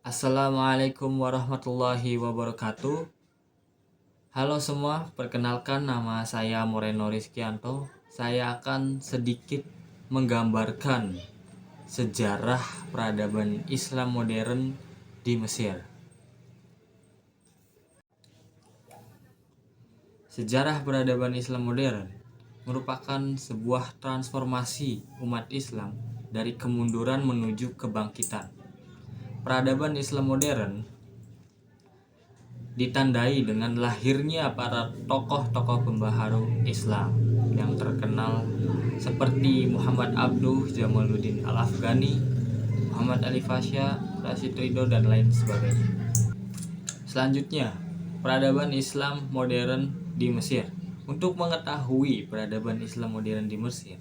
Assalamualaikum warahmatullahi wabarakatuh. Halo semua, perkenalkan nama saya Moreno Rizkyanto. Saya akan sedikit menggambarkan sejarah peradaban Islam modern di Mesir. Sejarah peradaban Islam modern merupakan sebuah transformasi umat Islam dari kemunduran menuju kebangkitan. Peradaban Islam modern ditandai dengan lahirnya para tokoh-tokoh pembaharu Islam yang terkenal seperti Muhammad Abduh, Jamaluddin Al-Afghani, Muhammad Ali Pasha, Rashid Ridho, dan lain sebagainya. Selanjutnya, peradaban Islam modern di Mesir. Untuk mengetahui peradaban Islam modern di Mesir,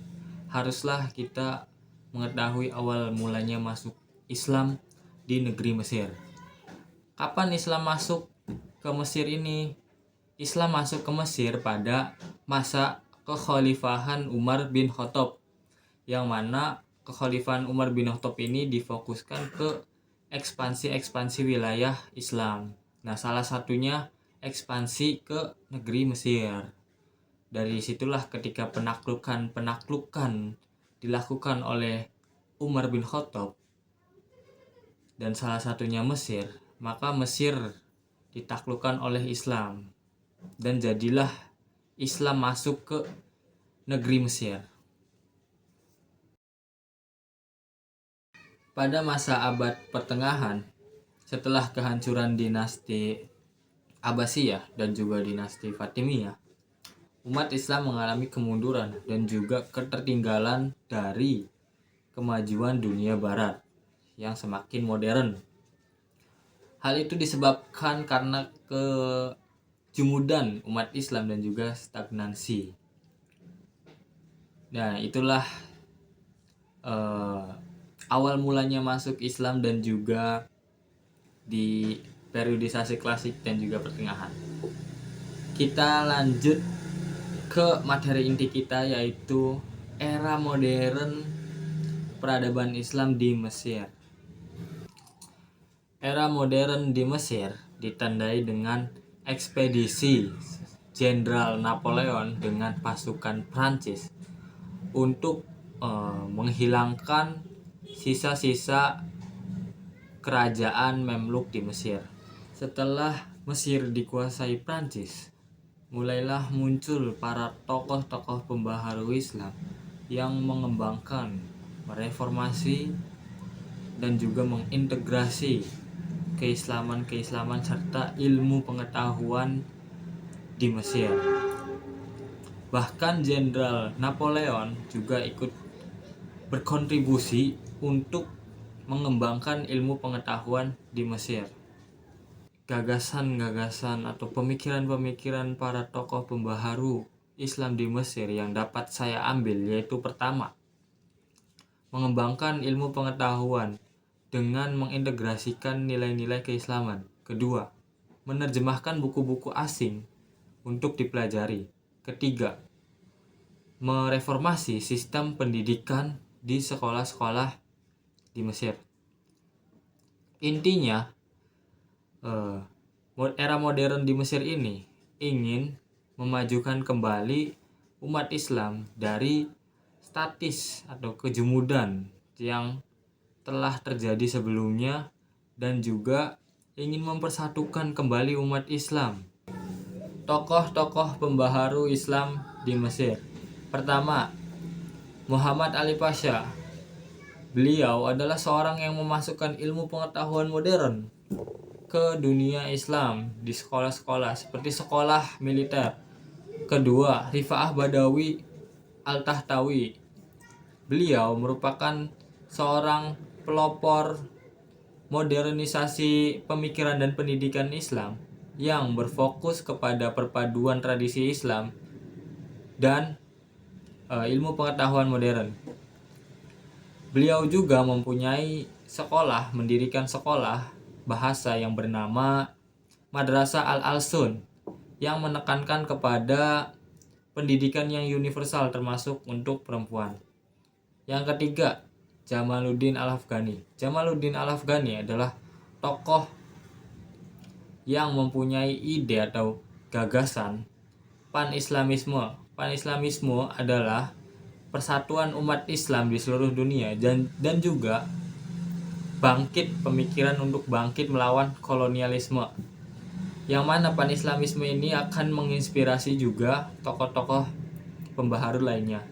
haruslah kita mengetahui awal mulanya masuk Islam di negeri Mesir. Kapan Islam masuk ke Mesir ini? Islam masuk ke Mesir pada masa kekhalifahan Umar bin Khattab, yang mana kekhalifahan Umar bin Khattab ini difokuskan ke ekspansi wilayah Islam. Nah, salah satunya ekspansi ke negeri Mesir. Dari situlah ketika penaklukan dilakukan oleh Umar bin Khattab dan salah satunya Mesir, maka Mesir ditaklukkan oleh Islam dan jadilah Islam masuk ke negeri Mesir. Pada masa abad pertengahan, setelah kehancuran dinasti Abbasiyah dan juga dinasti Fatimiyah, umat Islam mengalami kemunduran dan juga ketertinggalan dari kemajuan dunia barat yang semakin modern. Hal itu disebabkan karena kejumudan umat Islam dan juga stagnansi. Nah, itulah awal mulanya masuk Islam dan juga di periodisasi klasik dan juga pertengahan. Kita lanjut ke materi inti kita, yaitu era modern peradaban Islam di Mesir. Era modern di Mesir ditandai dengan ekspedisi Jenderal Napoleon dengan pasukan Prancis untuk menghilangkan sisa-sisa kerajaan Memluk di Mesir. Setelah Mesir dikuasai Prancis, mulailah muncul para tokoh-tokoh pembaharu Islam yang mengembangkan, mereformasi, dan juga mengintegrasi keislaman serta ilmu pengetahuan di Mesir. Bahkan Jenderal Napoleon juga ikut berkontribusi untuk mengembangkan ilmu pengetahuan di Mesir. Gagasan-gagasan atau pemikiran-pemikiran para tokoh pembaharu Islam di Mesir yang dapat saya ambil yaitu: pertama, mengembangkan ilmu pengetahuan dengan mengintegrasikan nilai-nilai keislaman. Kedua, menerjemahkan buku-buku asing untuk dipelajari. Ketiga, mereformasi sistem pendidikan di sekolah-sekolah di Mesir. Intinya, era modern di Mesir ini ingin memajukan kembali umat Islam dari statis atau kejumudan yang telah terjadi sebelumnya dan juga ingin mempersatukan kembali umat Islam. Tokoh-tokoh pembaharu Islam di Mesir. Pertama, Muhammad Ali Pasha. Beliau adalah seorang yang memasukkan ilmu pengetahuan modern ke dunia Islam di sekolah-sekolah seperti sekolah militer. Kedua, Rifa'ah Badawi Al-Tahtawi. Beliau merupakan seorang pelopor modernisasi pemikiran dan pendidikan Islam yang berfokus kepada perpaduan tradisi Islam dan ilmu pengetahuan modern. Beliau juga mendirikan sekolah bahasa yang bernama Madrasah Al-Alsun yang menekankan kepada pendidikan yang universal termasuk untuk perempuan. Yang ketiga, Jamaluddin Al-Afghani. Jamaluddin Al-Afghani adalah tokoh yang mempunyai ide atau gagasan pan-islamisme. Pan-islamisme adalah persatuan umat Islam di seluruh dunia dan juga pemikiran untuk bangkit melawan kolonialisme. Yang mana pan-islamisme ini akan menginspirasi juga tokoh-tokoh pembaharu lainnya.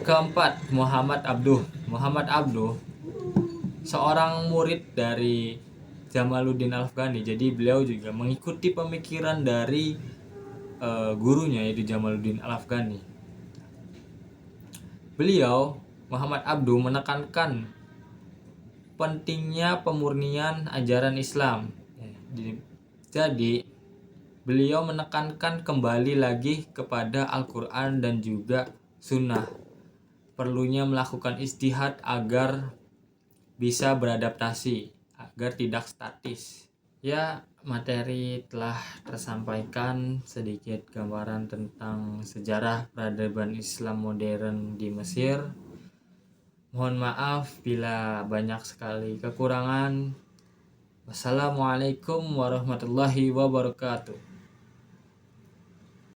Keempat, Muhammad Abduh. Muhammad Abduh seorang murid dari Jamaluddin Al-Afghani. Jadi beliau juga mengikuti pemikiran dari gurunya yaitu Jamaluddin Al-Afghani. Beliau Muhammad Abduh menekankan pentingnya pemurnian ajaran Islam. Jadi beliau menekankan kembali lagi kepada Al-Quran dan juga Sunnah. Perlunya melakukan ijtihad agar bisa beradaptasi, agar tidak statis. Ya, materi telah tersampaikan, sedikit gambaran tentang sejarah peradaban Islam modern di Mesir. Mohon maaf bila banyak sekali kekurangan. Wassalamualaikum warahmatullahi wabarakatuh.